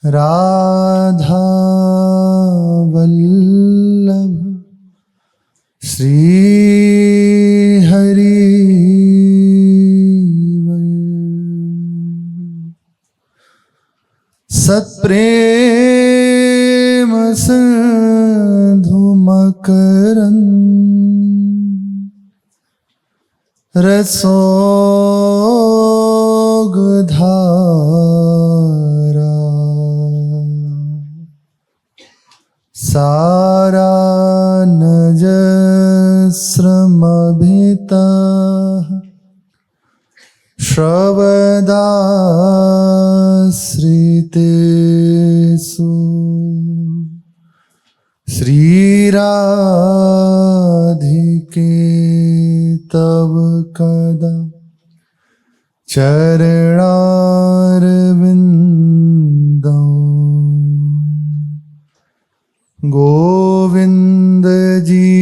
राधा वल्लभ श्री हरि सत्प्रेम सिंधु मकरंद रसोगधारा सारानजस्रमभिता श्रवदाश्रितेषु श्रीराधिके तव कदा चरणारविन्दं गोविन्द जीवनधनं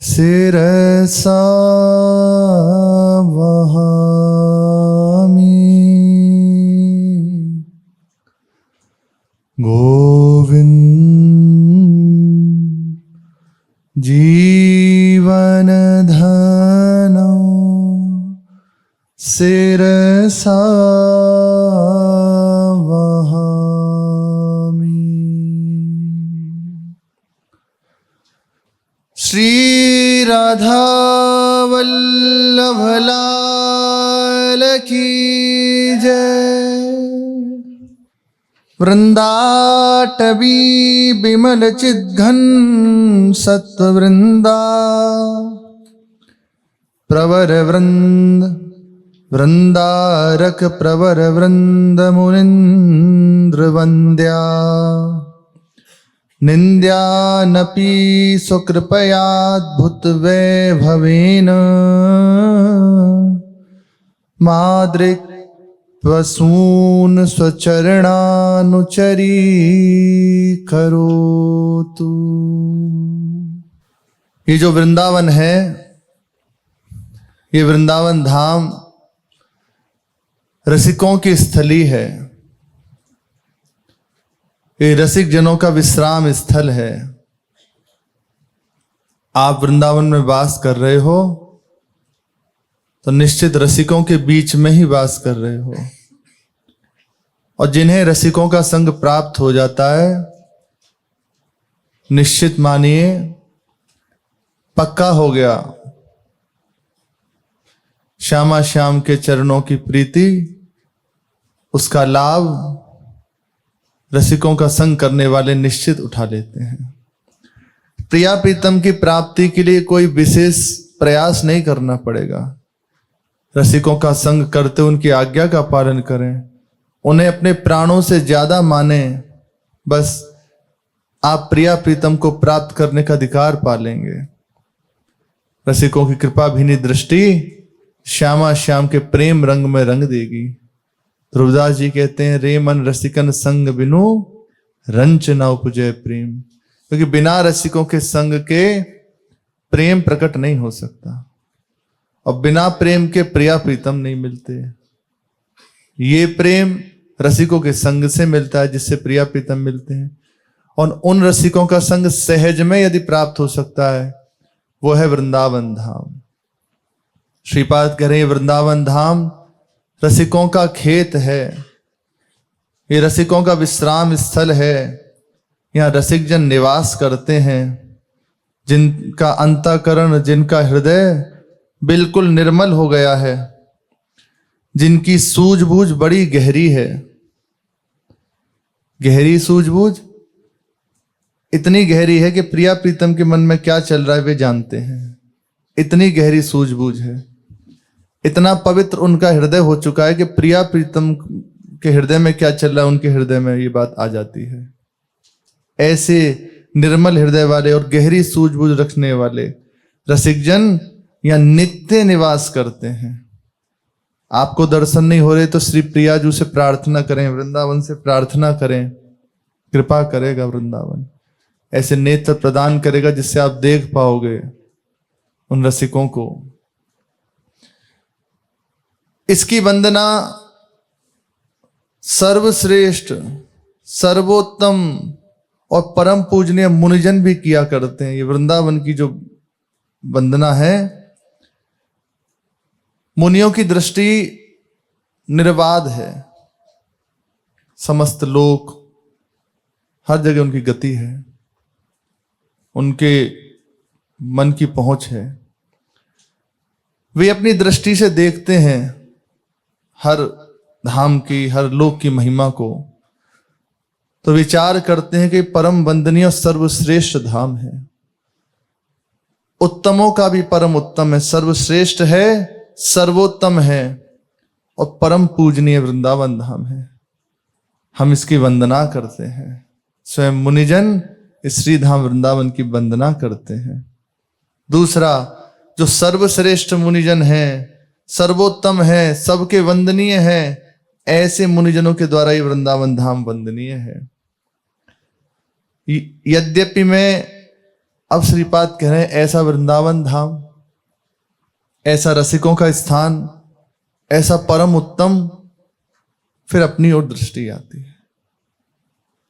शिरसा वहामि गोविन्द जीवनधनं शिरसा वहामि। श्री राधा वल्लभ लाल की जय। वृंदाटवी बिमल चिद्घन सत्ववृंदा प्रवर वृंद वृंदारक प्रवर वृंद मुनीन्द्र वन्द्या निन्द्यानपि स्वकृपयाद्भुत वैभवेन माद्रिक वसून स्वचरणानुचरी करोतु। ये जो वृंदावन है, ये वृंदावन धाम रसिकों की स्थली है। ये रसिक जनों का विश्राम स्थल है। आप वृंदावन में वास कर रहे हो तो निश्चित रसिकों के बीच में ही वास कर रहे हो, और जिन्हें रसिकों का संग प्राप्त हो जाता है, निश्चित मानिए पक्का हो गया, श्यामा श्याम के चरणों की प्रीति, उसका लाभ रसिकों का संग करने वाले निश्चित उठा लेते हैं। प्रिया प्रीतम की प्राप्ति के लिए कोई विशेष प्रयास नहीं करना पड़ेगा। रसिकों का संग करते उनकी आज्ञा का पालन करें, उन्हें अपने प्राणों से ज्यादा माने, बस आप प्रिया प्रीतम को प्राप्त करने का अधिकार पा लेंगे। रसिकों की कृपा भीनी दृष्टि श्यामा श्याम के प्रेम रंग में रंग देगी। ध्रुवदास जी कहते हैं, रे मन रसिकन संग बिनु रंच न उपजय प्रेम, क्योंकि बिना रसिकों के संग के प्रेम प्रकट नहीं हो सकता, और बिना प्रेम के प्रिया प्रीतम नहीं मिलते। ये प्रेम रसिकों के संग से मिलता है जिससे प्रिया प्रीतम मिलते हैं, और उन रसिकों का संग सहज में यदि प्राप्त हो सकता है वो है वृंदावन धाम। श्रीपाद कह रहे हैं, वृंदावन धाम रसिकों का खेत है, ये रसिकों का विश्राम स्थल है। यहाँ रसिक जन निवास करते हैं, जिनका अंतःकरण, जिनका हृदय बिल्कुल निर्मल हो गया है, जिनकी सूझबूझ बड़ी गहरी है। गहरी सूझबूझ इतनी गहरी है कि प्रिया प्रीतम के मन में क्या चल रहा है वे जानते हैं। इतनी गहरी सूझबूझ है, इतना पवित्र उनका हृदय हो चुका है कि प्रिया प्रीतम के हृदय में क्या चल रहा है उनके हृदय में ये बात आ जाती है। ऐसे निर्मल हृदय वाले और गहरी सूझबूझ रखने वाले रसिक जन या नित्य निवास करते हैं। आपको दर्शन नहीं हो रहे तो श्री प्रियाजू से प्रार्थना करें, वृंदावन से प्रार्थना करें, कृपा करेगा वृंदावन, ऐसे नेत्र प्रदान करेगा जिससे आप देख पाओगे उन रसिकों को। इसकी वंदना सर्वश्रेष्ठ, सर्वोत्तम और परम पूजनीय मुनिजन भी किया करते हैं। ये वृंदावन की जो वंदना है, मुनियों की दृष्टि निर्बाध है, समस्त लोक हर जगह उनकी गति है, उनके मन की पहुंच है। वे अपनी दृष्टि से देखते हैं हर धाम की, हर लोक की महिमा को, तो विचार करते हैं कि परम वंदनीय और सर्वश्रेष्ठ धाम है, उत्तमों का भी परम उत्तम है, सर्वश्रेष्ठ है, सर्वोत्तम है और परम पूजनीय वृंदावन धाम है। हम इसकी वंदना करते हैं। स्वयं मुनिजन इस श्री धाम वृंदावन की वंदना करते हैं। दूसरा, जो सर्वश्रेष्ठ मुनिजन है, सर्वोत्तम है, सबके वंदनीय है, ऐसे मुनिजनों के द्वारा ये वृंदावन धाम वंदनीय है। यद्यपि मैं अब श्रीपाद कह रहे हैं ऐसा वृंदावन धाम, ऐसा रसिकों का स्थान, ऐसा परम उत्तम, फिर अपनी ओर दृष्टि आती है।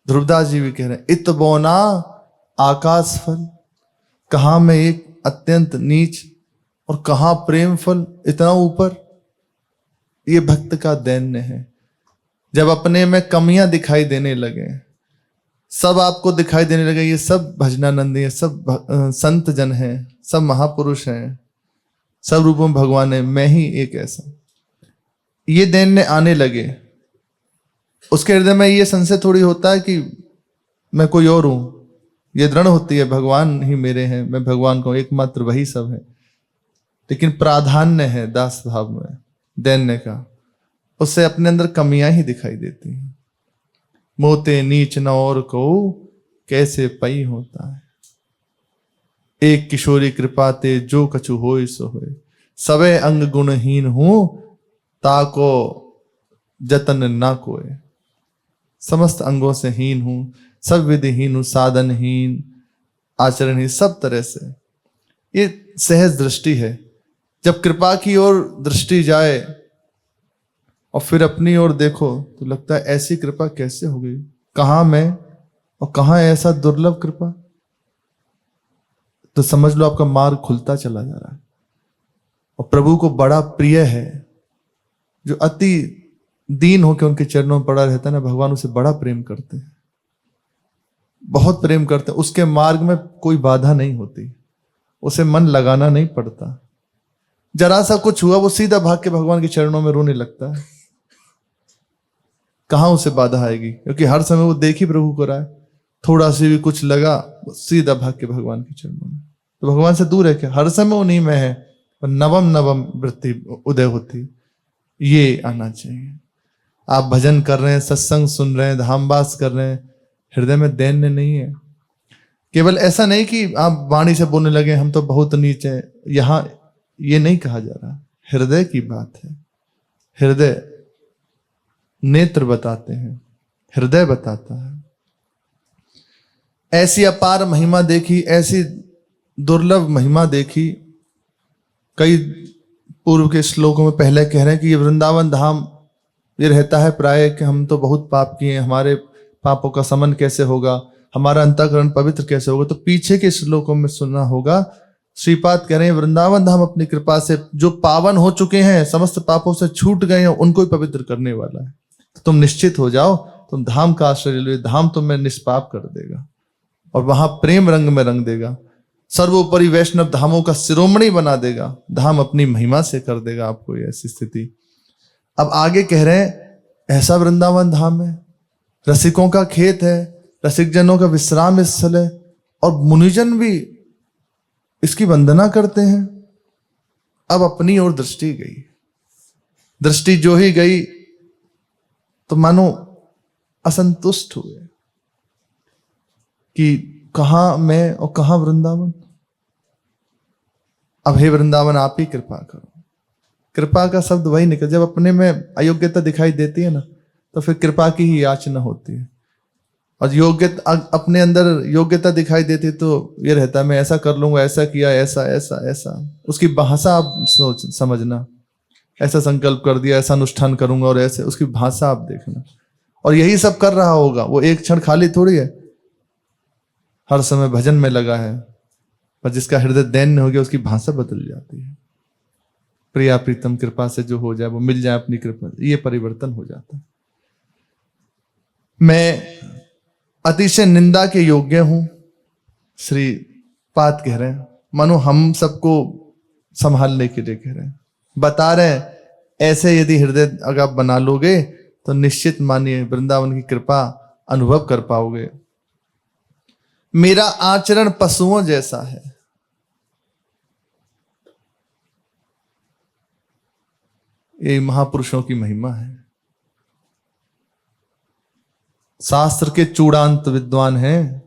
ध्रुवदास जी भी कह रहे हैं, इत बोना आकाश फल, कहां मैं एक अत्यंत नीच और कहां प्रेम फल इतना ऊपर। ये भक्त का दैन्य है। जब अपने में कमियां दिखाई देने लगे, सब आपको दिखाई देने लगे, ये सब भजनानंदी है, सब संत जन हैं, सब महापुरुष हैं, सब रूपों में भगवान है, मैं ही एक ऐसा, ये दैन्य आने लगे, उसके हृदय में ये संशय थोड़ी होता है कि मैं कोई और हूं। ये दृढ़ होती है भगवान ही मेरे हैं, मैं भगवान को एकमात्र वही सब है। लेकिन प्राधान्य है दास भाव में दैन्य का, उससे अपने अंदर कमियां ही दिखाई देती हैं। मोते नीच न और को कैसे पई होता है, एक किशोरी कृपाते जो कछु होय सो होय, सबे अंग गुणहीन हूं ताको जतन ना कोय। समस्त अंगों से हीन हूं, सब विधिहीन हूं, साधनहीन, आचरणहीन, सब तरह से। ये सहज दृष्टि है। जब कृपा की ओर दृष्टि जाए और फिर अपनी ओर देखो तो लगता है ऐसी कृपा कैसे हो गई, कहां मैं और कहां ऐसा दुर्लभ कृपा। तो समझ लो आपका मार्ग खुलता चला जा रहा है। और प्रभु को बड़ा प्रिय है जो अति दीन होकर उनके चरणों में पड़ा रहता है ना, भगवान उसे बड़ा प्रेम करते हैं, बहुत प्रेम करते हैं। उसके मार्ग में कोई बाधा नहीं होती, उसे मन लगाना नहीं पड़ता। जरा सा कुछ हुआ वो सीधा भाग के भगवान के चरणों में रोने लगता है। कहां उसे बाधा आएगी, क्योंकि हर समय वो देख ही प्रभु को रहा है। थोड़ा सी भी कुछ लगा सीधा भाग के भगवान के चरणों में। तो भगवान से दूर है क्या, हर समय उन्हीं में है, और नवम नवम वृत्ति उदय होती, ये आना चाहिए। आप भजन कर रहे हैं, सत्संग सुन रहे हैं, धामवास कर रहे हैं, हृदय में दैन्य नहीं है। केवल ऐसा नहीं कि आप वाणी से बोलने लगे हम तो बहुत नीचे हैं, यहां ये नहीं कहा जा रहा, हृदय की बात है। हृदय नेत्र बताते हैं, हृदय बताता है। ऐसी अपार महिमा देखी, ऐसी दुर्लभ महिमा देखी। कई पूर्व के श्लोकों में पहले कह रहे हैं कि ये वृंदावन धाम ये रहता है प्राय कि हम तो बहुत पाप किए, हमारे पापों का समन कैसे होगा, हमारा अंतःकरण पवित्र कैसे होगा। तो पीछे के श्लोकों में सुनना होगा, श्रीपाद कह रहे हैं वृंदावन धाम अपनी कृपा से जो पावन हो चुके हैं, समस्त पापों से छूट गए हैं, उनको ही पवित्र करने वाला है। तो तुम निश्चित हो जाओ, तुम धाम का आश्रय लो, धाम तुम्हें निष्पाप कर देगा और वहां प्रेम रंग में रंग देगा। सर्वोपरि वैष्णव धामों का शिरोमणि बना देगा, धाम अपनी महिमा से कर देगा आपको ऐसी स्थिति। अब आगे कह रहे हैं ऐसा वृंदावन धाम है, रसिकों का खेत है, रसिक जनों का विश्राम स्थल है, और मुनिजन भी इसकी वंदना करते हैं। अब अपनी ओर दृष्टि गई, दृष्टि जो ही गई तो मानो असंतुष्ट हुए कि कहां मैं और कहां वृंदावन। अब हे वृंदावन आप ही कृपा करो। कृपा का शब्द वही निकल, जब अपने में अयोग्यता दिखाई देती है ना, तो फिर कृपा की ही याचना होती है। और योग्यता अपने अंदर योग्यता दिखाई देती तो ये रहता है मैं ऐसा कर लूंगा, ऐसा किया, ऐसा ऐसा ऐसा। उसकी भाषा आप समझना, ऐसा संकल्प कर दिया, ऐसा अनुष्ठान करूंगा और ऐसे, उसकी भाषा आप देखना। और यही सब कर रहा होगा, वो एक क्षण खाली थोड़ी है, हर समय भजन में लगा है। पर जिसका हृदय दैन्य हो गया उसकी भाषा बदल जाती है। प्रिया प्रीतम कृपा से जो हो जाए वो मिल जाए अपनी कृपा, ये परिवर्तन हो जाता है। मैं अतिशय निंदा के योग्य हूं, श्री पाद कह रहे हैं, मानो हम सबको संभालने के लिए कह रहे हैं, बता रहे हैं ऐसे यदि हृदय अगर आप बना लोगे तो निश्चित मानिए वृंदावन की कृपा अनुभव कर पाओगे। मेरा आचरण पशुओं जैसा है। ये महापुरुषों की महिमा है। शास्त्र के चूड़ांत विद्वान हैं,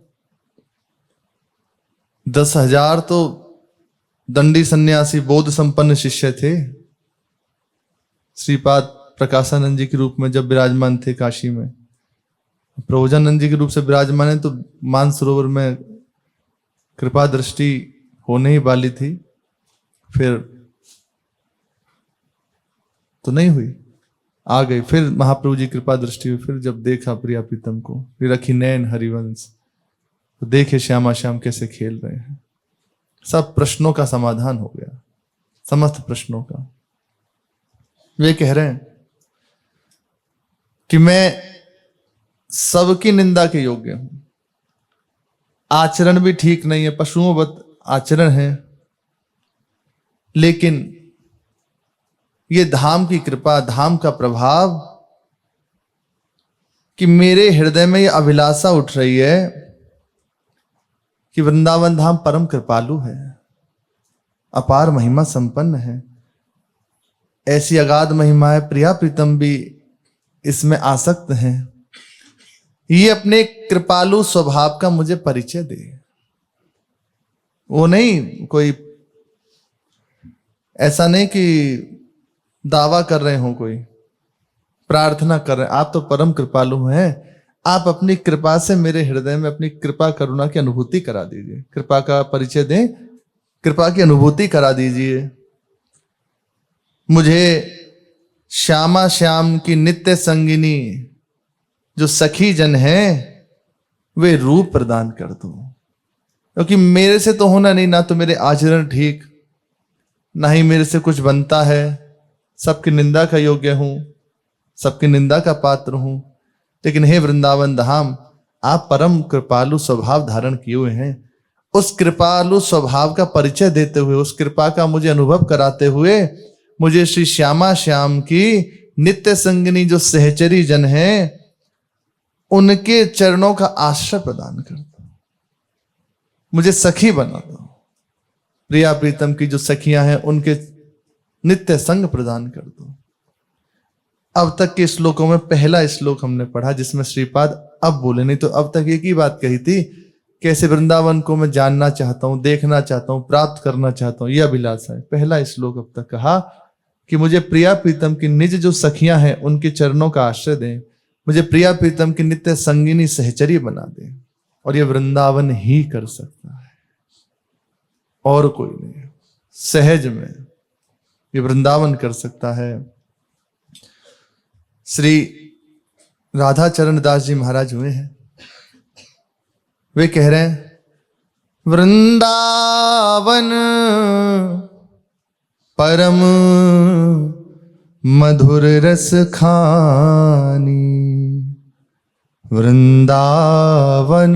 10,000 तो दंडी सन्यासी बोध संपन्न शिष्य थे। श्रीपाद प्रकाशानंद जी के रूप में जब विराजमान थे काशी में, प्रभुजानंद जी के रूप से विराजमान है, तो मानसरोवर में कृपा दृष्टि होने ही वाली थी, फिर तो नहीं हुई, आ गई। फिर महाप्रभु जी कृपा दृष्टि हुई, फिर जब देखा प्रिया प्रीतम को, फिर रखी नैन हरिवंश, तो देखे श्यामा श्याम कैसे खेल रहे हैं। सब प्रश्नों का समाधान हो गया, समस्त प्रश्नों का। वे कह रहे हैं कि मैं सबकी निंदा के योग्य हूं, आचरण भी ठीक नहीं है, पशुओं वत आचरण है, लेकिन ये धाम की कृपा, धाम का प्रभाव कि मेरे हृदय में ये अभिलाषा उठ रही है कि वृंदावन धाम परम कृपालु है, अपार महिमा संपन्न है, ऐसी अगाध महिमा है, प्रिया प्रीतम भी इसमें आसक्त हैं। ये अपने कृपालु स्वभाव का मुझे परिचय दे। वो नहीं कोई ऐसा नहीं कि दावा कर रहे हो, कोई प्रार्थना कर रहे हैं, आप तो परम कृपालु हैं, आप अपनी कृपा से मेरे हृदय में अपनी कृपा करुणा की अनुभूति करा दीजिए, कृपा का परिचय दें, कृपा की अनुभूति करा दीजिए। मुझे श्यामा श्याम की नित्य संगिनी जो सखी जन है वे रूप प्रदान कर दो, क्योंकि मेरे से तो होना नहीं, ना तो मेरे आचरण ठीक, ना ही मेरे से कुछ बनता है, सबकी निंदा का योग्य हूं, सबकी निंदा का पात्र हूं, लेकिन हे वृंदावन धाम आप परम कृपालु स्वभाव धारण किए हुए हैं। उस कृपालु स्वभाव का परिचय देते हुए, उस कृपा का मुझे अनुभव कराते हुए, मुझे श्री श्यामा श्याम की नित्य संगिनी जो सहचरी जन है उनके चरणों का आश्रय प्रदान कर दो, मुझे सखी बना दो, प्रिया प्रीतम की जो सखियां हैं उनके नित्य संग प्रदान कर दो। अब तक के श्लोकों में पहला श्लोक हमने पढ़ा जिसमें श्रीपाद अब बोले, नहीं तो अब तक एक ही बात कही थी, कैसे वृंदावन को मैं जानना चाहता हूं, देखना चाहता हूं, प्राप्त करना चाहता हूं, यह अभिलाषा है। पहला श्लोक अब तक कहा कि मुझे प्रिया प्रीतम की निज जो सखियां हैं उनके चरणों का आश्रय दें, मुझे प्रिया प्रीतम की नित्य संगिनी सहचरी बना दे, और यह वृंदावन ही कर सकता है, और कोई नहीं। सहज में ये वृंदावन कर सकता है। श्री राधा चरण दास जी महाराज हुए हैं, वे कह रहे हैं वृंदावन परम मधुर रस खानी, वृंदावन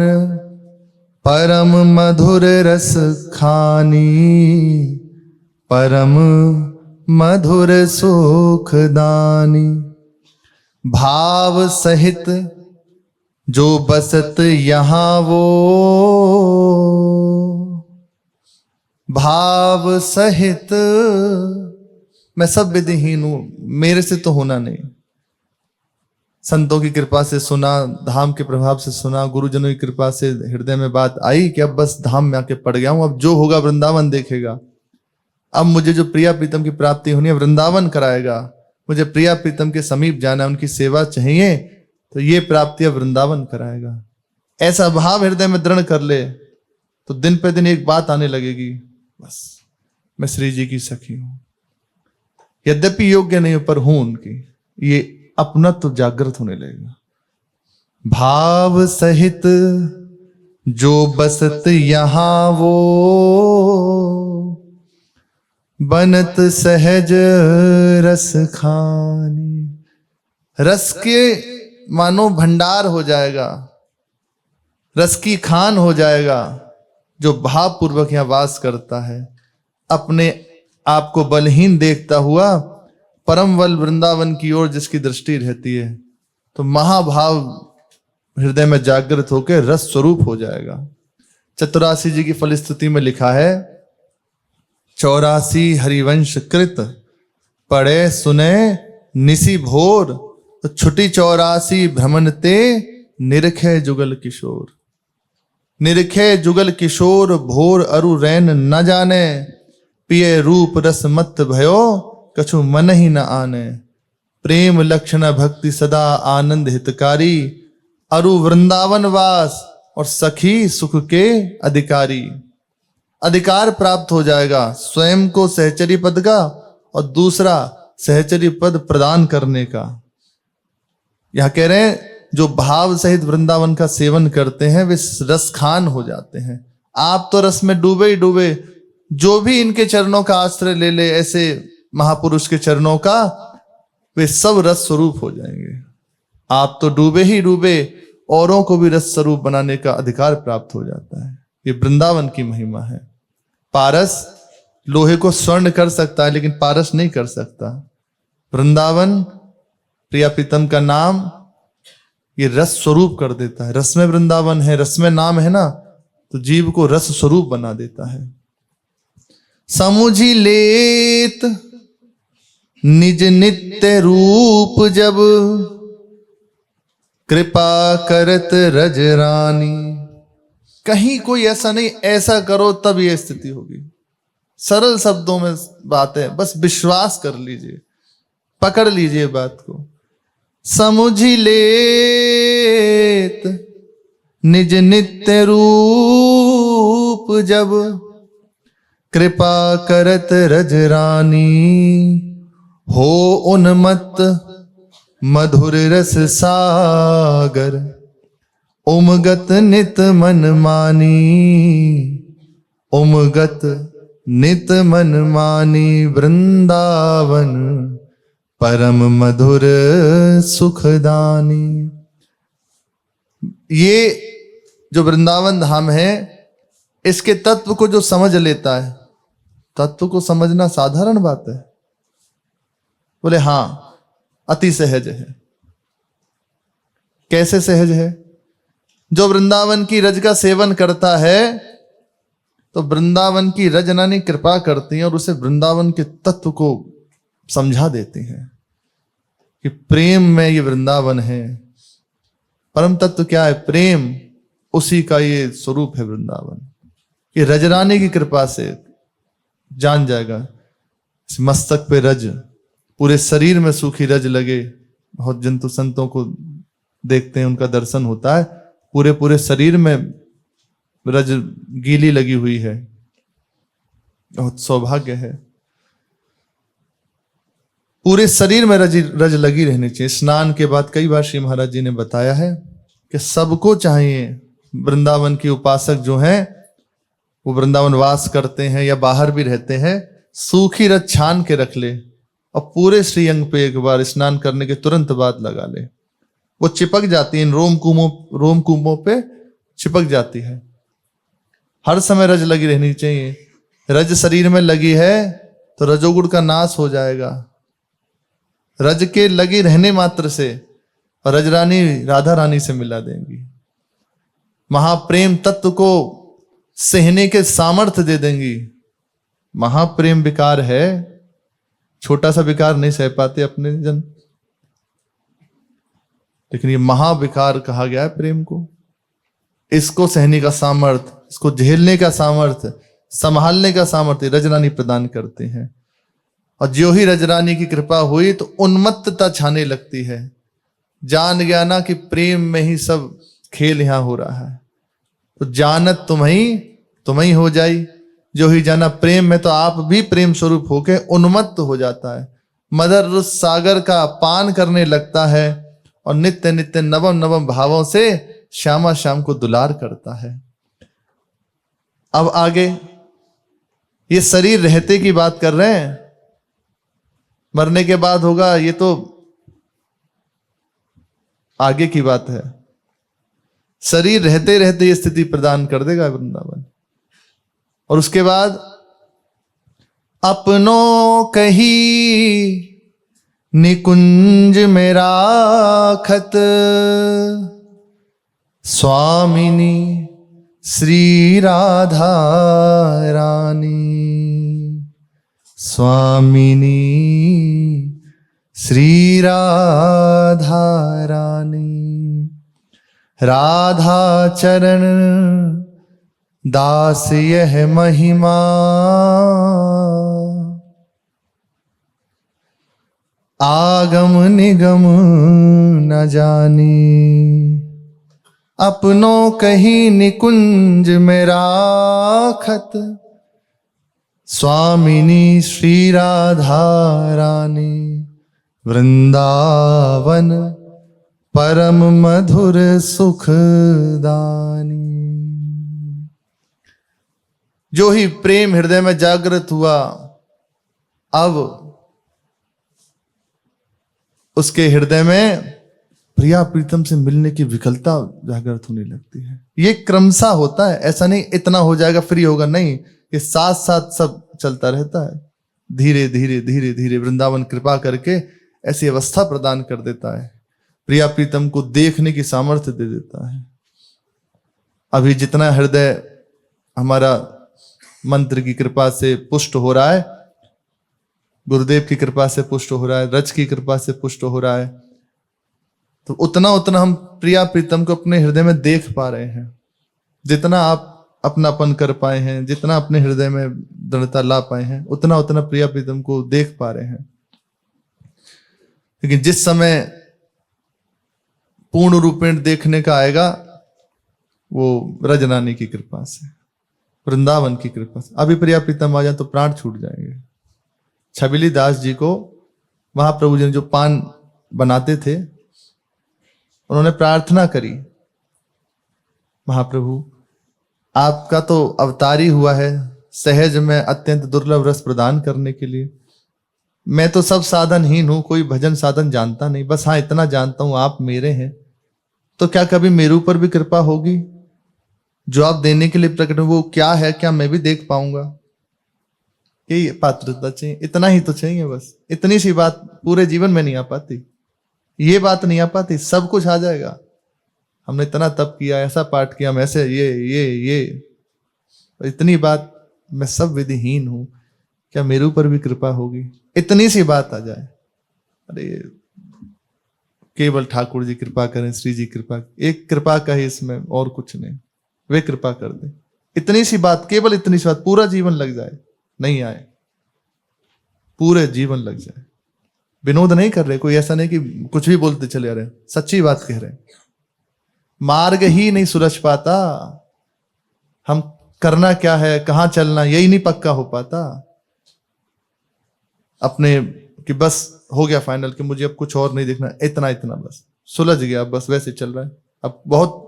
परम मधुर रस खानी, परम मधुर सुख दानी, भाव सहित जो बसत यहाँ वो, भाव सहित मैं सब विधिहीन हूं, मेरे से तो होना नहीं। संतों की कृपा से सुना, धाम के प्रभाव से सुना, गुरुजनों की कृपा से हृदय में बात आई कि अब बस धाम में आके पड़ गया हूं, अब जो होगा वृंदावन देखेगा, अब मुझे जो प्रिया प्रीतम की प्राप्ति होनी है वृंदावन कराएगा, मुझे प्रिया प्रीतम के समीप जाना है, उनकी सेवा चाहिए, तो ये प्राप्ति अब वृंदावन कराएगा। ऐसा भाव हृदय में दृढ़ कर ले तो दिन पे दिन एक बात आने लगेगी, बस मैं श्री जी की सखी हूं, यद्यपि योग्य नहीं पर हूं उनकी, ये अपना तो जागृत होने लगेगा। भाव सहित जो बसत यहाँ वो, बनत सहज रस खानी। रस के मानो भंडार हो जाएगा, रस की खान हो जाएगा जो भाव पूर्वक यहां वास करता है। अपने आप को बलहीन देखता हुआ परम बल वृंदावन की ओर जिसकी दृष्टि रहती है, तो महाभाव हृदय में जागृत होकर रस स्वरूप हो जाएगा। चतुरासी जी की फलस्तुति में लिखा है, 84 हरिवंश कृत पढ़े सुने निसी भोर, तो छुटी 84 भ्रमणते निरखे जुगल किशोर। निरखे जुगल किशोर भोर अरु रैन न जाने, पिए रूप रस मत भयो कछु मन ही न आने। प्रेम लक्षण भक्ति सदा आनंद हितकारी, अरु वृंदावन वास और सखी सुख के अधिकारी। अधिकार प्राप्त हो जाएगा स्वयं को सहचरी पद का और दूसरा सहचरी पद प्रदान करने का। यह कह रहे हैं जो भाव सहित वृंदावन का सेवन करते हैं वे रस खान हो जाते हैं। आप तो रस में डूबे ही डूबे, जो भी इनके चरणों का आश्रय ले ले ऐसे महापुरुष के चरणों का, वे सब रस स्वरूप हो जाएंगे। आप तो डूबे ही डूबे, औरों को भी रस स्वरूप बनाने का अधिकार प्राप्त हो जाता है। ये वृंदावन की महिमा है। पारस लोहे को स्वर्ण कर सकता है लेकिन पारस नहीं कर सकता। वृंदावन प्रिया प्रीतम का नाम ये रस स्वरूप कर देता है। रस में वृंदावन है, रस में नाम है ना, तो जीव को रस स्वरूप बना देता है। समुझी लेत निज नित्य रूप जब, कृपा करत रज रानी। कहीं कोई ऐसा नहीं, ऐसा करो तब यह स्थिति होगी। सरल शब्दों में बात है, बस विश्वास कर लीजिए, पकड़ लीजिए बात को। समुझी लेत निज नित्य रूप जब, कृपा करत रज रानी। हो उन्मत्त मधुर रस सागर, उमगत नित मन मानी। उमगत नित मन मानी वृंदावन, परम मधुर सुखदानी। ये जो वृंदावन धाम है, इसके तत्व को जो समझ लेता है, तत्व को समझना साधारण बात है। बोले हां, अति सहज है। कैसे सहज है? जो वृंदावन की रज का सेवन करता है तो वृंदावन की रज रानी कृपा करती हैं और उसे वृंदावन के तत्व को समझा देती हैं कि प्रेम में ये वृंदावन है। परम तत्व क्या है? प्रेम, उसी का ये स्वरूप है वृंदावन। ये रजरानी की कृपा से जान जाएगा। इस मस्तक पे रज, पूरे शरीर में सूखी रज लगे। बहुत जंतु संतों को देखते हैं, उनका दर्शन होता है, पूरे पूरे शरीर में रज गीली लगी हुई है। बहुत सौभाग्य है। पूरे शरीर में रज लगी रहनी चाहिए। स्नान के बाद कई बार श्री महाराज जी ने बताया है कि सबको चाहिए, वृंदावन के उपासक जो हैं वो वृंदावन वास करते हैं या बाहर भी रहते हैं, सूखी रज छान के रख ले और पूरे श्रीअंग पे एक बार स्नान करने के तुरंत बाद लगा ले। वो चिपक जाती है, इन रोम कुंभों पे चिपक जाती है। हर समय रज लगी रहनी चाहिए। रज शरीर में लगी है तो रजोगुण का नाश हो जाएगा। रज के लगी रहने मात्र से और रजरानी राधा रानी से मिला देंगी। महाप्रेम तत्व को सहने के सामर्थ्य दे देंगी। महाप्रेम विकार है, छोटा सा विकार नहीं सह पाते अपने जन, लेकिन ये महाविकार कहा गया है प्रेम को। इसको सहने का सामर्थ्य, इसको झेलने का सामर्थ्य, संभालने का सामर्थ्य रजरानी प्रदान करते हैं। और जो ही रजरानी की कृपा हुई तो उन्मत्तता छाने लगती है। जान गया ना कि प्रेम में ही सब खेल यहां हो रहा है, तो जानत तुम्हें हो जाई। जो ही जाना प्रेम में, तो आप भी प्रेम स्वरूप होके उन्मत्त हो जाता है। मदर रस सागर का पान करने लगता है और नित्य नित्य नवम नवम भावों से श्यामा श्याम को दुलार करता है। अब आगे ये शरीर रहते की बात कर रहे हैं, मरने के बाद होगा ये तो आगे की बात है। शरीर रहते रहते ये स्थिति प्रदान कर देगा वृंदावन। और उसके बाद अपनों कही निकुंज में राखत स्वामिनी श्री राधा रानी, स्वामिनी श्री राधा रानी। राधा चरण दास यह महिमा, आगम निगम न जानी। अपनों कहीं निकुंज में राखत स्वामिनी श्री राधा रानी, वृंदावन परम मधुर सुखदानी। जो ही प्रेम हृदय में जागृत हुआ, अब उसके हृदय में प्रिया प्रीतम से मिलने की विकलता जागृत होने लगती है। ये क्रमशः होता है, ऐसा नहीं इतना हो जाएगा फ्री होगा, नहीं, ये साथ साथ सब चलता रहता है। धीरे धीरे धीरे धीरे वृंदावन कृपा करके ऐसी अवस्था प्रदान कर देता है, प्रिया प्रीतम को देखने की सामर्थ्य दे देता है। अभी जितना हृदय हमारा मंत्र की कृपा से पुष्ट हो रहा है, गुरुदेव की कृपा से पुष्ट हो रहा है, रज की कृपा से पुष्ट हो रहा है, तो उतना उतना हम प्रिया प्रीतम को अपने हृदय में देख पा रहे हैं। जितना आप अपनापन कर पाए हैं, जितना अपने हृदय में दृढ़ता ला पाए हैं, उतना उतना प्रिया प्रीतम को देख पा रहे हैं। लेकिन जिस समय पूर्ण रूपेण देखने का आएगा, वो रजनानी की कृपा से, वृंदावन की कृपा से। अभी प्रिया प्रीतम आ जाए तो प्राण छूट जाएंगे। छबीली दास जी को महाप्रभु जी ने जो पान बनाते थे, उन्होंने प्रार्थना करी, महाप्रभु आपका तो अवतारी हुआ है सहज में अत्यंत दुर्लभ रस प्रदान करने के लिए। मैं तो सब साधनहीन हूं, कोई भजन साधन जानता नहीं, बस हाँ इतना जानता हूं आप मेरे हैं, तो क्या कभी मेरे ऊपर भी कृपा होगी? जो आप देने के लिए प्रकट, वो क्या है, क्या मैं भी देख पाऊंगा? यही पात्रता चाहिए, इतना ही तो चाहिए बस। इतनी सी बात पूरे जीवन में नहीं आ पाती, ये बात नहीं आ पाती, सब कुछ आ जाएगा। हमने इतना तप किया, ऐसा पाठ किया, हम ऐसे ये इतनी बात, मैं सब विधिहीन हूं, क्या मेरे ऊपर भी कृपा होगी? इतनी सी बात आ जाए, अरे केवल ठाकुर जी कृपा करें, श्री जी कृपा, एक कृपा का ही इसमें, और कुछ नहीं, वे कृपा कर दे। इतनी सी बात, केवल इतनी सी बात, पूरा जीवन लग जाए, नहीं आए, पूरे जीवन लग जाए। विनोद नहीं कर रहे, कोई ऐसा नहीं कि कुछ भी बोलते चले आ रहे, सच्ची बात कह रहे हैं। मार्ग ही नहीं सुलझ पाता, हम करना क्या है, कहां चलना, यही नहीं पक्का हो पाता अपने, कि बस हो गया फाइनल कि मुझे अब कुछ और नहीं देखना, इतना इतना बस सुलझ गया, बस वैसे चल रहा है, अब बहुत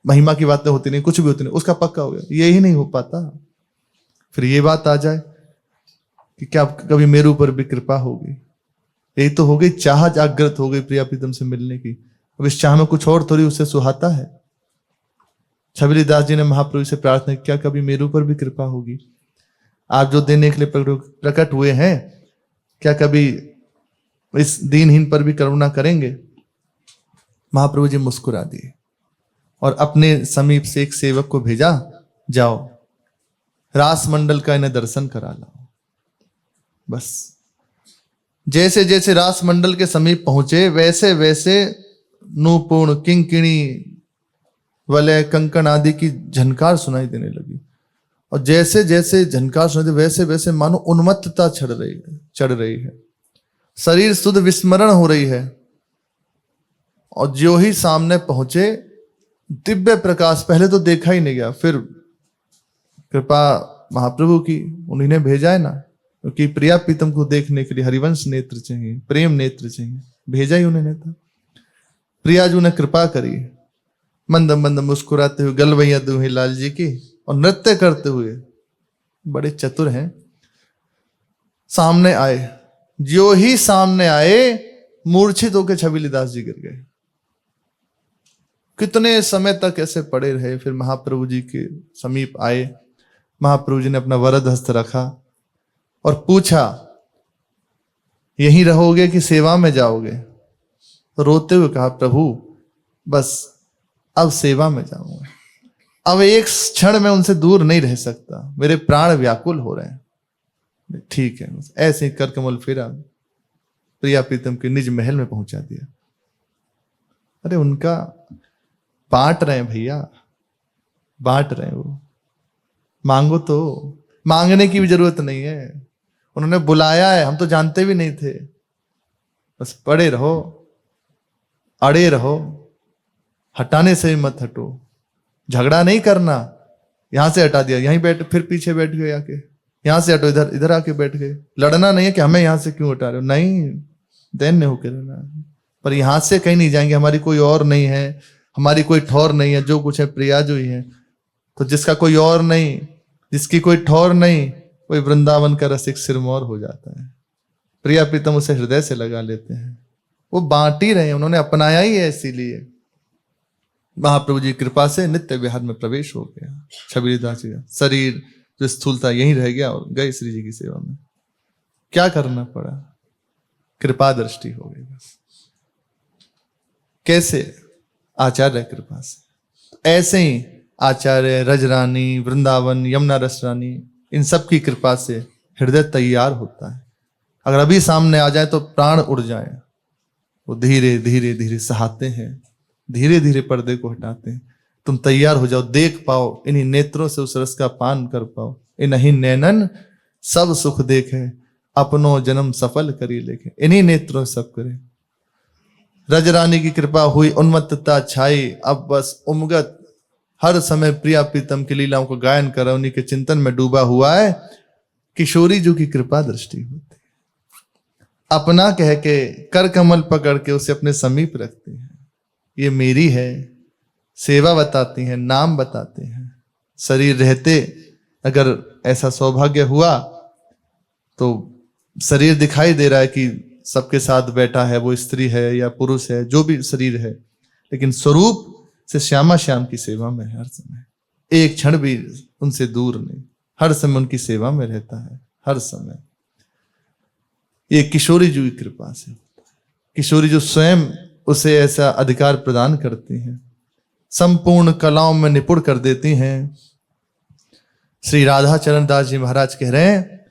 महिमा की बातें होती नहीं, कुछ भी होती नहीं, उसका पक्का हो गया, यही नहीं हो पाता। फिर ये बात आ जाए कि क्या कभी मेरे ऊपर भी कृपा होगी? यही तो हो गई, चाह जागृत हो गई प्रिया प्रीतम से मिलने की। अब इस चाह में कुछ और थोड़ी उससे सुहाता है। छबीली दास जी ने महाप्रभु से प्रार्थना, क्या कभी मेरे ऊपर भी कृपा होगी? आप जो देने के लिए प्रकट हुए हैं, क्या कभी इस दीनहीन पर भी करुणा करेंगे? महाप्रभु जी मुस्कुरा दिए और अपने समीप से एक सेवक को भेजा, जाओ रास मंडल का इन्हें दर्शन करा लाओ। बस जैसे जैसे रास मंडल के समीप पहुंचे, वैसे वैसे नूपुण, किंकिणी, वलय, कंकण आदि की झनकार सुनाई देने लगी। और जैसे जैसे झनकार सुनाई दे, वैसे वैसे मानो उन्मत्तता चढ़ रही है, शरीर शुद्ध विस्मरण हो रही है। और जो ही सामने पहुंचे, दिव्य प्रकाश, पहले तो देखा ही नहीं गया, फिर कृपा महाप्रभु की, उन्हीं ने भेजा है ना, क्योंकि प्रिया प्रीतम को देखने के लिए हरिवंश नेत्र चाहिए, प्रेम नेत्र चाहिए, भेजा ही उन्होंने था। प्रियाजू ने कृपा करी, मंद मंद मुस्कुराते हुए गलवैया दूहे लाल जी की और नृत्य करते हुए, बड़े चतुर हैं, सामने आए। जो ही सामने आए मूर्छित होकर छबीलीदास जी गिर गए। कितने समय तक ऐसे पड़े रहे। फिर महाप्रभु जी के समीप आए। महाप्रभु जी ने अपना वरद हस्त रखा और पूछा, यहीं रहोगे कि सेवा में जाओगे? तो रोते हुए कहा, प्रभु बस अब सेवा में जाऊंगा, अब एक क्षण में उनसे दूर नहीं रह सकता, मेरे प्राण व्याकुल हो रहे हैं। ठीक है, ऐसे ही कर कमल फेरा, प्रिया प्रीतम के निज महल में पहुंचा दिया। अरे उनका बांट रहे हैं भैया, बांट रहे हैं वो, मांगो तो, मांगने की भी जरूरत नहीं है। उन्होंने बुलाया है, हम तो जानते भी नहीं थे। बस पड़े रहो, अड़े रहो, हटाने से भी मत हटो, झगड़ा नहीं करना। यहां से हटा दिया, यहीं बैठ, फिर पीछे बैठ गए आके, यहां से हटो, इधर इधर आके बैठ गए। लड़ना नहीं है कि हमें यहां से क्यों हटा रहे हो, नहीं, दैन्य होकर रहना। पर यहां से कहीं नहीं जाएंगे, हमारी कोई और नहीं है, हमारी कोई ठौर नहीं है, जो कुछ है प्रिया जो ही है। तो जिसका कोई और नहीं, जिसकी कोई ठौर नहीं, कोई वृंदावन का रसिक सिरमौर हो जाता है। प्रिया प्रीतम उसे हृदय से लगा लेते हैं। वो बांट ही रहे हैं, उन्होंने अपनाया ही है। इसीलिए महाप्रभु जी की कृपा से नित्य विहार में प्रवेश हो गया छबीलीदास जी का। शरीर जो स्थूल था यहीं रह गया और गए श्री जी की सेवा में। क्या करना पड़ा? कृपा दृष्टि हो गई बस। कैसे? आचार्य कृपा से। ऐसे ही आचार्य, रजरानी, वृंदावन, यमुना रस रानी, इन सब की कृपा से हृदय तैयार होता है। अगर अभी सामने आ जाए तो प्राण उड़ जाए। वो धीरे धीरे धीरे सहाते हैं, धीरे धीरे पर्दे को हटाते हैं। तुम तैयार हो जाओ, देख पाओ, इन्हीं नेत्रों से उस रस का पान कर पाओ। इन्हीं नैनन सब सुख देखे, अपनों जन्म सफल करी लेके। इन्हीं नेत्रों से सब करे। रजरानी की कृपा हुई, उन्मत्तता छाई। अब बस उमगत हर समय प्रिया प्रीतम की लीलाओं को गायन कर, उन्हीं के चिंतन में डूबा हुआ है। किशोरी जी की कृपा दृष्टि होती, अपना कह के कर कमल पकड़ के उसे अपने समीप रखती है। ये मेरी है, सेवा बताती हैं, नाम बताते हैं। शरीर रहते अगर ऐसा सौभाग्य हुआ तो शरीर दिखाई दे रहा है कि सबके साथ बैठा है, वो स्त्री है या पुरुष है, जो भी शरीर है, लेकिन स्वरूप से श्यामा श्याम की सेवा में है हर समय। एक क्षण भी उनसे दूर नहीं, हर समय उनकी सेवा में रहता है, हर समय। ये किशोरी जी की कृपा से। किशोरी जो स्वयं उसे ऐसा अधिकार प्रदान करती हैं, संपूर्ण कलाओं में निपुण कर देती हैं। श्री राधा चरण दास जी महाराज कह रहे हैं,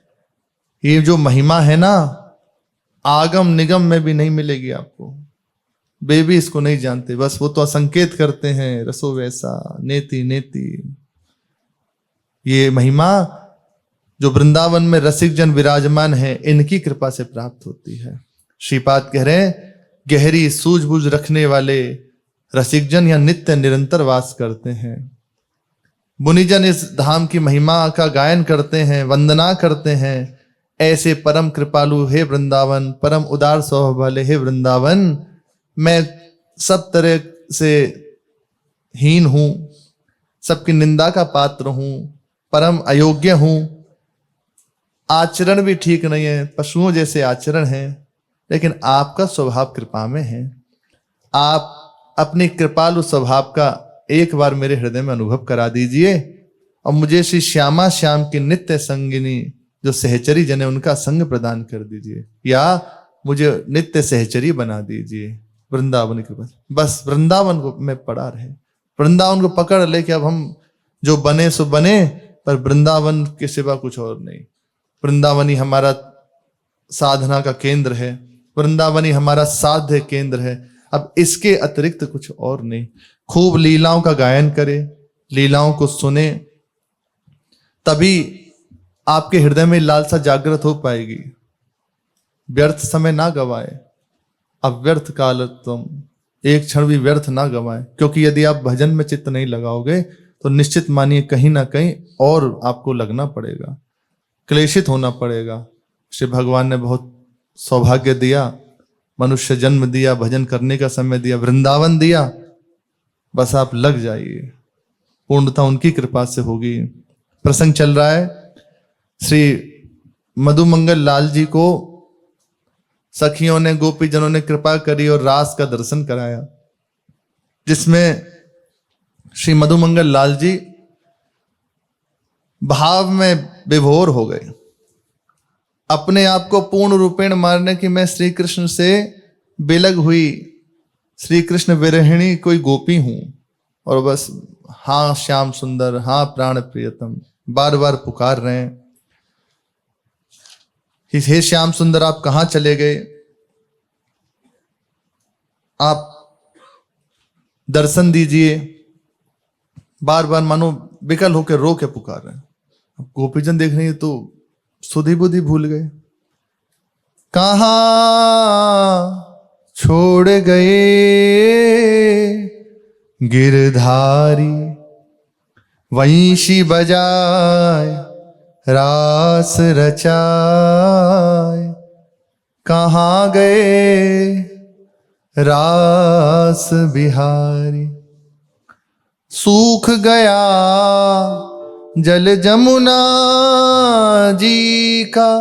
ये जो महिमा है ना, आगम निगम में भी नहीं मिलेगी आपको। वे भी इसको नहीं जानते, बस वो तो संकेत करते हैं, रसो वैसा नेति नेति। ये महिमा जो वृंदावन में रसिक जन विराजमान है, इनकी कृपा से प्राप्त होती है। श्रीपाद कह रहे हैं, गहरी सूझबूझ रखने वाले रसिक जन यहाँ नित्य निरंतर वास करते हैं। मुनिजन इस धाम की महिमा का गायन करते हैं, वंदना करते हैं। ऐसे परम कृपालु हे वृंदावन, परम उदार स्वभाव वाले हे वृंदावन, मैं सब तरह से हीन हूं, सबकी निंदा का पात्र हूं, परम अयोग्य हूं, आचरण भी ठीक नहीं है, पशुओं जैसे आचरण है, लेकिन आपका स्वभाव कृपा में है। आप अपने कृपालु स्वभाव का एक बार मेरे हृदय में अनुभव करा दीजिए और मुझे श्री श्यामा श्याम की नित्य संगिनी जो सहचरी जन है उनका संग प्रदान कर दीजिए, या मुझे नित्य सहचरी बना दीजिए वृंदावन की कृपा। बस वृंदावन को में पड़ा रहे, वृंदावन को पकड़ ले कि अब हम जो बने सो बने, पर वृंदावन के सिवा कुछ और नहीं। वृंदावन ही हमारा साधना का केंद्र है, वृंदावन ही हमारा साध्य केंद्र है। अब इसके अतिरिक्त कुछ और नहीं। खूब लीलाओं का गायन करे, लीलाओं को सुने, तभी आपके हृदय में लालसा जागृत हो पाएगी। व्यर्थ समय ना गवाए, अव्यर्थ काल तुम, एक क्षण भी व्यर्थ ना गवाए। क्योंकि यदि आप भजन में चित्त नहीं लगाओगे तो निश्चित मानिए कहीं ना कहीं और आपको लगना पड़ेगा, क्लेशित होना पड़ेगा। श्री भगवान ने बहुत सौभाग्य दिया, मनुष्य जन्म दिया, भजन करने का समय दिया, वृंदावन दिया, बस आप लग जाइए, पूर्णता उनकी कृपा से होगी। प्रसंग चल रहा है, श्री मधुमंगल लाल जी को सखियों ने, गोपीजनों ने कृपा करी और रास का दर्शन कराया, जिसमें श्री मधुमंगल लाल जी भाव में विभोर हो गए, अपने आप को पूर्ण रूपेण मारने की मैं श्री कृष्ण से बेलग हुई, श्री कृष्ण विरहिणी कोई गोपी हूं, और बस हाँ श्याम सुंदर, हाँ प्राण प्रियतम बार बार पुकार रहे हैं। हे श्याम सुंदर आप कहां चले गए, आप दर्शन दीजिए, बार बार मानो विकल होकर रो के पुकार रहे हैं। अब गोपीजन देख रहे हैं तो सुधि बुद्धि भूल गए, कहां छोड़ गए गिरधारी, वंशी बजाए रास रचाए, कहां गए रास बिहारी। सूख गया जल जमुना जी का,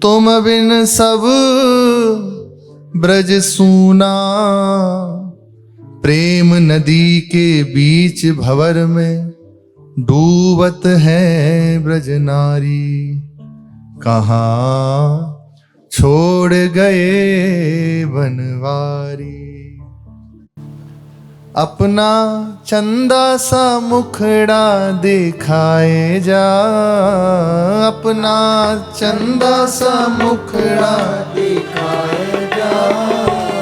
तुम बिन सब ब्रज सूना, प्रेम नदी के बीच भंवर में डूबत है ब्रज नारी, कहाँ छोड़ गए बनवारी। अपना चंदा सा मुखड़ा दिखाए जा, अपना चंदा सा मुखड़ा दिखाए जा,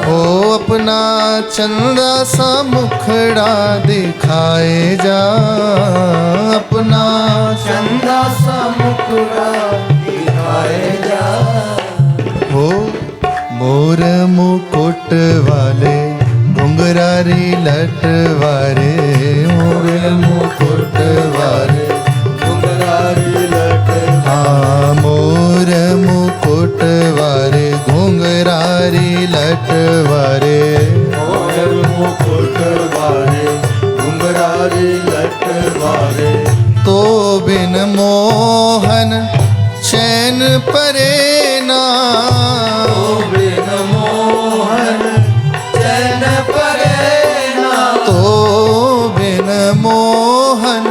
ओ अपना चंदा सा मुखड़ा दिखाए जा, अपना चंदा सा मुखड़ा दिखाए जा। हो मोर मुकुट वाले घुंघरारी लट वारे, मोर मुकुट वाले घुंघरारी लट, हाँ मोर मुकुट वारे घुंघरारी लट वारे, मोर मुकुट वारे घुंघरारी लट वारे। तो बिन मोहन चैन परे ना, तो बिन मोहन चैन परे ना, तो बिन मोहन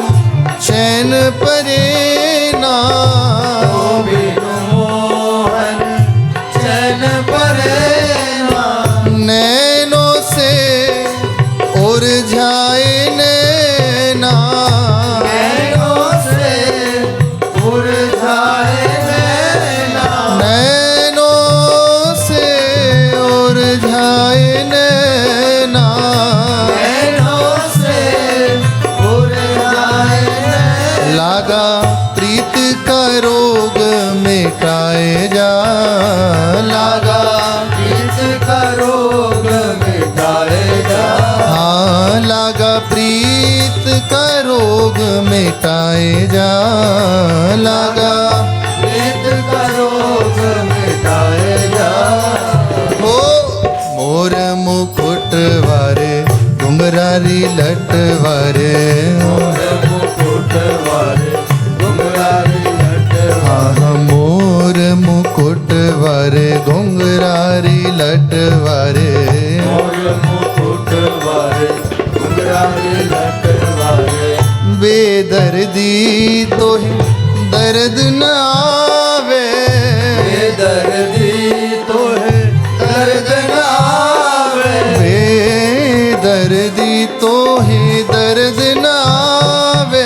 चैन परे ना, तो बिन मोहन चैन परे ना। नैनों से उलझाए नैना, नैनों से उलझाए नैना, नैनों से उलझाए नैना, नैनों से उलझाए नैना। लागा प्रीत का रोग मिटाए जा, लागा प्रीत का रोग मिटाए जा, हाँ लागा प्रीत का रोग मिटाए जा, लागा प्रीत का रोग मिटाए जा। हो मोर मुकुट वारे घुंघरारी लट वारे, मोर मुकुट वारे घुंघरारी लट, हाँ मोर मुकुट वारे घुंघरारी लट वारे, मोर मुकुट वारे घुंघरारी लट वारे। बेदर्दी तो ही दर्द न आवे, बेदर्दी तो है दर्द न आवे, बेदर्दी तो ही दर्द न आवे,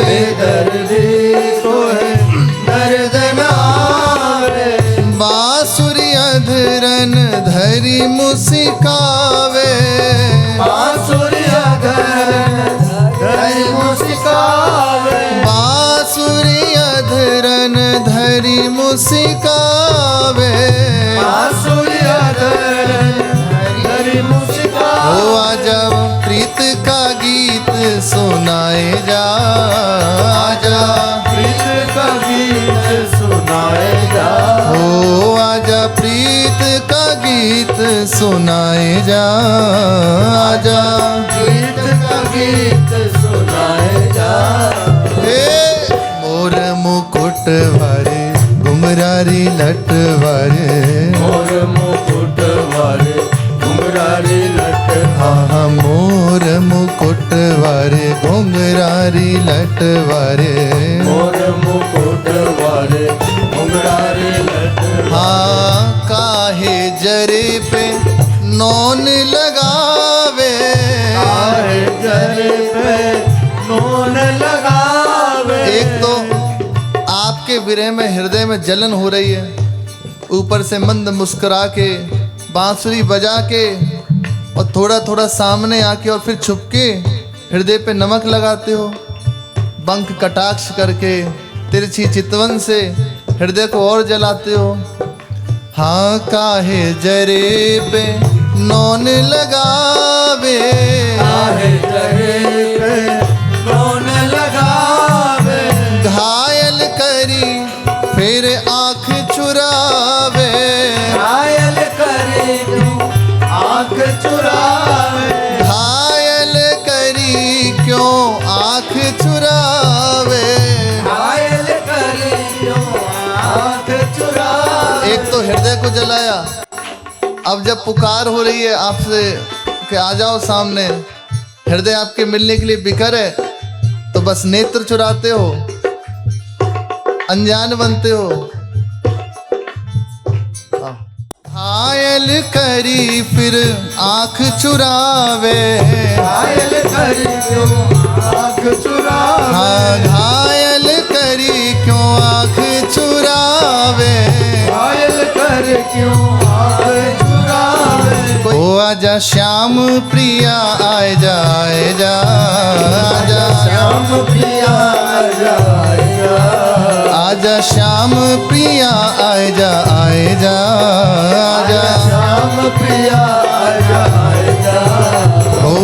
बेदर्दी तो है दर्द न आवे। बांसुरी अधरन धरी मुस्कावे, बांसुरी अधरन धरी मुस्कावे, बांसुरी अधरन धरी मुस्कावे, बांसुरी अधरन धरी मुस्कावे। हो आजा प्रीत का गीत सुनाए जा, आजा प्रीत का गीत सुनाए जा, हो आजा प्रीत का सुनाए जा, आजा गीत का गीत सुनाए जा। हे मोर मुकुट वारे घुंघरारी लट वारे, मोर मुकुट वारे घुंघरारी लट, हाँ मोर मुकुट वारे घुंघरारी लट वारे, मोर मुकुट वारे घुंघरारी लट। हाँ काहे जरे पे नौन लगावे, काहे जरे पे नून लगावे। एक तो आपके विरह में हृदय में जलन हो रही है, ऊपर से मंद मुस्कुरा के बांसुरी बजा के और थोड़ा थोड़ा सामने आके और फिर छुप के हृदय पे नमक लगाते हो, बंक कटाक्ष करके तिरछी चितवन से हृदय को और जलाते हो। हाँ काहे जरे पे नौन लगावे, काहे जरे पे नून लगावे। घायल करी फिर आँख चुरावे, घायल करे क्यों आँख चुरावे। घायल करी क्यों आँख चुरावे। घायल करे क्यों आँख चुरावे। एक तो हृदय को जलाया, अब जब पुकार हो रही है आपसे कि आ जाओ सामने, हृदय आपके मिलने के लिए बिकर है, तो बस नेत्र चुराते हो, अनजान बनते हो। घायल करी फिर आँख चुरावे, घायल करे क्यों आँख चुरावे। हाँ घायल करी क्यों आँख चुरावे। घायल करे क्यों आँख चुरावे। ओ आजा श्याम प्रिया आए जा, आए जा, आजा श्याम प्रिया आजा आजा। आजा श्याम प्रिया आए जा, आए जा, आजा श्याम प्रिया आजा आजा। हो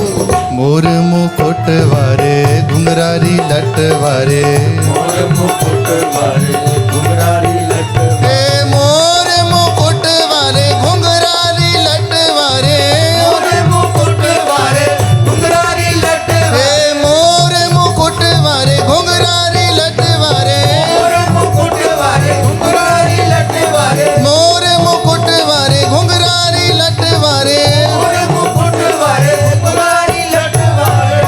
मोर मुकुट वारे घुंघरारी लट वारे, मोर मुकुट वारे घुंघरारी लट। हे मोर मुकुट वारे घुंघरारी लट वारे, मोर मुकुट वारे घुंघरारी लट। हे मोर मुकुट वारे घुंघरारी लट वारे, मोर मुकुट वारे घुंघरारी लट वारे। मोर मुकुट वारे घुंघरारी लट वारे। मोर मुकुट वारे घुंघरारी लट वारे।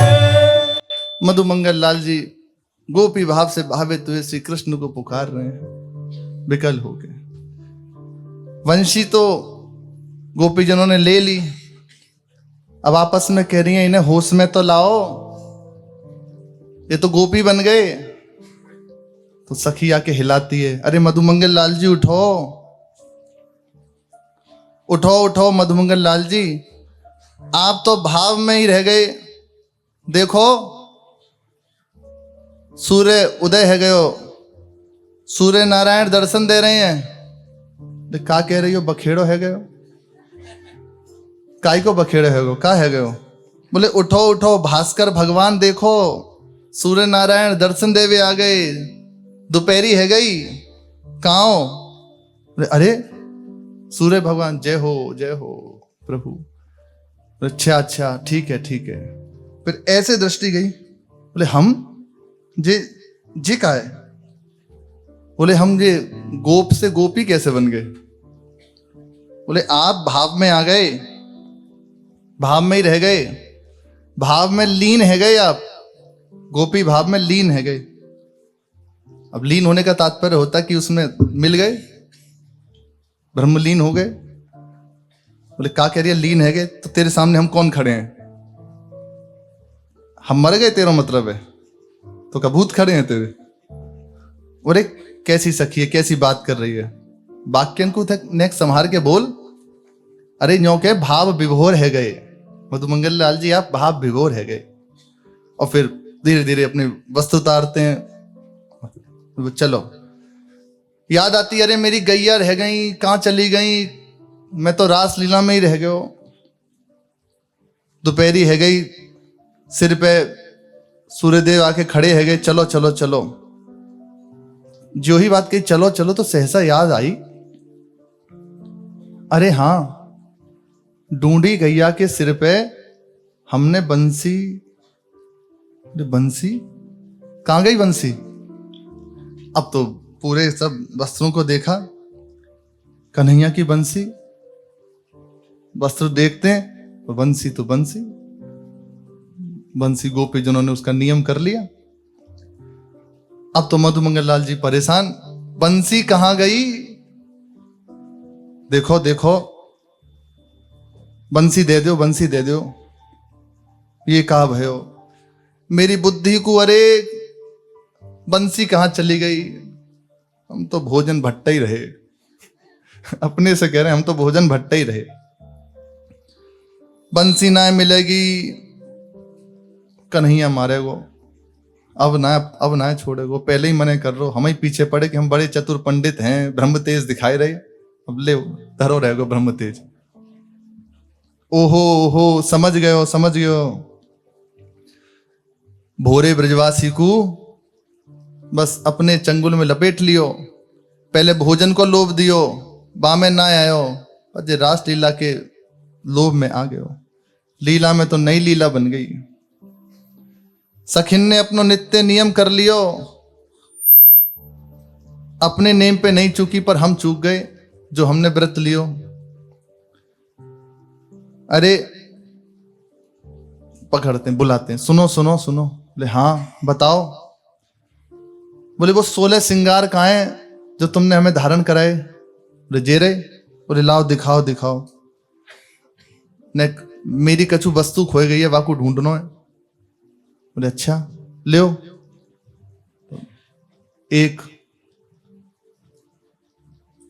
मधुमंगल लाल जी गोपी भाव से भावित हुए श्री कृष्ण को पुकार रहे हैं विकल हो गए। वंशी तो गोपीजनों ने ले ली, अब आपस में कह रही हैं इन्हें होश में तो लाओ, ये तो गोपी बन गए। तो सखी आके हिलाती है, अरे मधुमंगल लाल जी उठो, उठो उठो मधुमंगल लाल जी, आप तो भाव में ही रह गए। देखो सूर्य उदय है गयो, सूर्य नारायण दर्शन दे रहे हैं। का कह रही हो, बखेड़ो है गयो, काय को बखेड़ो है गयो, का है गयो। बोले उठो उठो भास्कर भगवान देखो, सूर्य नारायण दर्शन देवे आ गए, दोपहरी है गई, काओ। अरे सूर्य भगवान जय हो प्रभु। अच्छा अच्छा ठीक है ठीक है। फिर ऐसे दृष्टि गई, बोले हम जे का है। बोले हम ये गोप से गोपी कैसे बन गए। बोले आप भाव में आ गए, भाव में ही रह गए, भाव में लीन है गए आप, गोपी भाव में लीन है गए। अब लीन होने का तात्पर्य होता कि उसमें मिल गए, ब्रह्मलीन हो गए। बोले का कह रही है लीन है गए, तो तेरे सामने हम कौन खड़े हैं, हम मर गए तेरा मतलब है, तो कबूत खड़े हैं तेरे। बोले कैसी सखी है, कैसी बात कर रही है, वाक्यन को नेक संभार के बोल। अरे न्यों के भाव विभोर है गए, मधुमंगल लाल जी आप भाव विभोर है गए। और फिर धीरे धीरे अपनी वस्तु उतारते हैं। चलो याद आती, अरे मेरी गैया रह गई, कहाँ चली गई, मैं तो रास लीला में ही रह गयो। दोपहरी है गई, सिर पे सूर्यदेव आके खड़े है गए, चलो चलो चलो। जो ही बात कही चलो चलो, तो सहसा याद आई, अरे हाँ ढूंढी गैया के सिर पे हमने बंसी। बंसी कहां गई बंसी? अब तो पूरे सब वस्त्रों को देखा, कन्हैया की बंसी। वस्त्र देखते हैं तो बंसी तो बंसी। बंसी गोपीजनों ने उसका नियम कर लिया। अब तो मधुमंगल लाल जी परेशान, बंसी कहां गई? देखो देखो, बंसी दे दो, बंसी दे दो। ये कहा भयो, मेरी बुद्धि को, अरे बंसी कहां चली गई? हम तो भोजन भट्टा ही रहे। अपने से कह रहे हैं, हम तो भोजन भट्टा ही रहे। बंसी ना मिलेगी, कन्हैया मारेगो। अब ना छोड़ेगो। पहले ही मने कर रो, हम ही पीछे पड़े कि हम बड़े चतुर पंडित हैं, ब्रह्म तेज दिखाई रहे। अब ले धरो रहेगो ब्रह्म तेज। ओहो ओहो, समझ गयो समझ गयो। भोरे ब्रजवासी को बस अपने चंगुल में लपेट लियो। पहले भोजन को लोभ दियो, बामे ना आयो, अजय रास लीला के लोभ में आ गयो। लीला में तो नई लीला बन गई। सखिन ने अपनो नित्य नियम कर लियो। अपने नेम पे नहीं चूकी, पर हम चूक गए जो हमने व्रत लियो। अरे पकड़ते हैं, बुलाते हैं, सुनो सुनो सुनो। बोले हाँ बताओ। बोले वो 16 श्रृंगार कहाँ हैं जो तुमने हमें धारण कराए? बोले जे रहे। बोले लाओ दिखाओ दिखाओ। ने मेरी कछु वस्तु खोई गई है, वाकू ढूंढनो है। बोले अच्छा ले। एक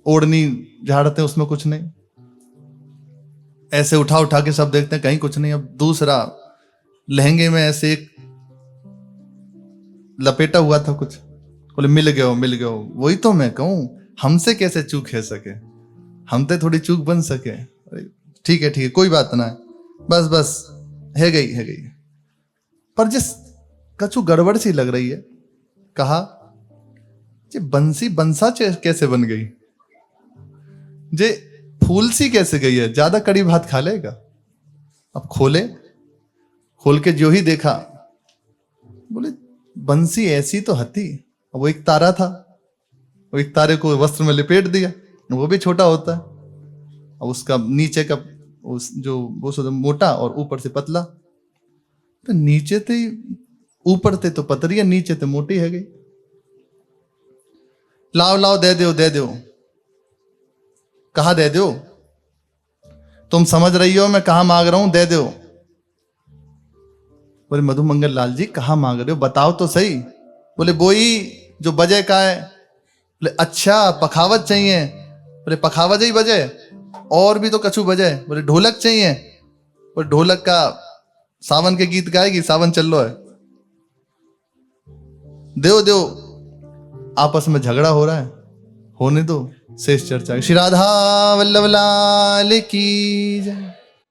ओढ़नी झाड़ते हैं, उसमें कुछ नहीं। ऐसे उठा उठा के सब देखते हैं, कहीं कुछ नहीं। अब दूसरा लहंगे में ऐसे एक लपेटा हुआ था कुछ। बोले मिल गयो मिल गयो। वही तो मैं कहूं, हमसे कैसे चूक है सके? हम तो थोड़ी चूक बन सके। ठीक है कोई बात ना है, बस बस है गई। पर जिस कछु गड़बड़ सी लग रही है, कहा जे बंसी बंसा कैसे बन गई? जे फूल सी कैसे गई है? ज्यादा कड़ी भात खा लेगा। अब खोल के जो ही देखा, बोले बंसी ऐसी तो हती। वो एक तारा था, वो एक तारे को वस्त्र में लिपेट दिया। वो भी छोटा होता है, और उसका नीचे का वो मोटा और ऊपर से पतला। तो नीचे थे, ऊपर थे तो पतरी है, नीचे थे मोटी है गई। लाओ लाओ दे दो। कहा दे दो? तुम समझ रही हो मैं कहा मांग रहा हूं, दे दो। बोले मधुमंगल लाल जी कहा मांग रहे हो, बताओ तो सही। बोले वही जो बजे का है। बोले अच्छा पखावत चाहिए? बोले पखावत ही बजे, और भी तो कछु बजे। बोले ढोलक चाहिए? बोले ढोलक का सावन के गीत गाएगी, सावन चल लो है। दो आपस में झगड़ा हो रहा है, होने दो, शेष चर्चा। श्री राधा वल्लभ लाल की जय।